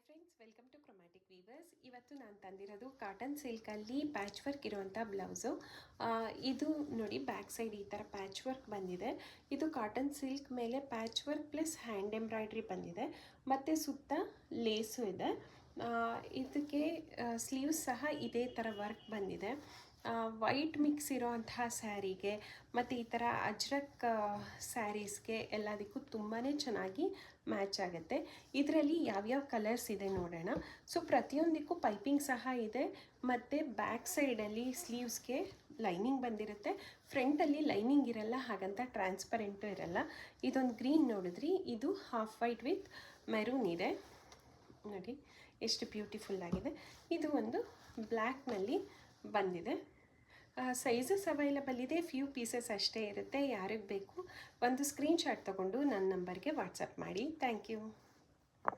Friends, welcome to chromatic weavers. ಇವತ್ತು ನಾನು ತಂದಿರೋದು ಕಾಟನ್ ಸಿಲ್ಕಲ್ಲಿ ಪ್ಯಾಚ್ ವರ್ಕ್ ಇರುವಂಥ ಬ್ಲೌಸು. ಇದು ನೋಡಿ, ಬ್ಯಾಕ್ ಸೈಡ್ ಈ ಥರ ಪ್ಯಾಚ್ ವರ್ಕ್ ಬಂದಿದೆ. ಇದು ಕಾಟನ್ ಸಿಲ್ಕ್ ಮೇಲೆ patch work plus hand embroidery ಬಂದಿದೆ, ಮತ್ತು ಸುತ್ತ ಲೇಸು ಇದೆ. ಇದಕ್ಕೆ ಸ್ಲೀವ್ಸ್ ಸಹ ಇದೇ ಥರ ವರ್ಕ್ ಬಂದಿದೆ. ವೈಟ್ ಮಿಕ್ಸ್ ಇರೋವಂತಹ ಸ್ಯಾರಿಗೆ ಮತ್ತು ಈ ಥರ ಅಜ್ರಕ್ ಸ್ಯಾರೀಸ್ಗೆ ಎಲ್ಲದಕ್ಕೂ ತುಂಬಾ ಚೆನ್ನಾಗಿ ಮ್ಯಾಚ್ ಆಗುತ್ತೆ. ಇದರಲ್ಲಿ ಯಾವ್ಯಾವ ಕಲರ್ಸ್ ಇದೆ ನೋಡೋಣ. ಸೊ ಪ್ರತಿಯೊಂದಕ್ಕೂ ಪೈಪಿಂಗ್ ಸಹ ಇದೆ, ಮತ್ತು ಬ್ಯಾಕ್ ಸೈಡಲ್ಲಿ ಸ್ಲೀವ್ಸ್ಗೆ ಲೈನಿಂಗ್ ಬಂದಿರುತ್ತೆ. ಫ್ರಂಟಲ್ಲಿ ಲೈನಿಂಗ್ ಇರಲ್ಲ, ಹಾಗಂತ ಟ್ರಾನ್ಸ್ಪರೆಂಟು ಇರಲ್ಲ. ಇದೊಂದು ಗ್ರೀನ್ ನೋಡಿದ್ರಿ, ಇದು ಹಾಫ್ ವೈಟ್ ವಿತ್ ಮೆರೂನ್ ಇದೆ. ನೋಡಿ ಎಷ್ಟು ಬ್ಯೂಟಿಫುಲ್ ಆಗಿದೆ. ಇದು ಒಂದು ಬ್ಲ್ಯಾಕ್ನಲ್ಲಿ ಬಂದಿದೆ. ಸೈಜಸ್ ಅವೈಲಬಲ್ ಇದೆ, ಫ್ಯೂ ಪೀಸಸ್ ಅಷ್ಟೇ ಇರುತ್ತೆ. ಯಾರಿಗೆ ಬೇಕು ಒಂದು ಸ್ಕ್ರೀನ್ಶಾಟ್ ತೊಗೊಂಡು ನನ್ನ ನಂಬರ್ಗೆ ವಾಟ್ಸಪ್ ಮಾಡಿ. Thank you.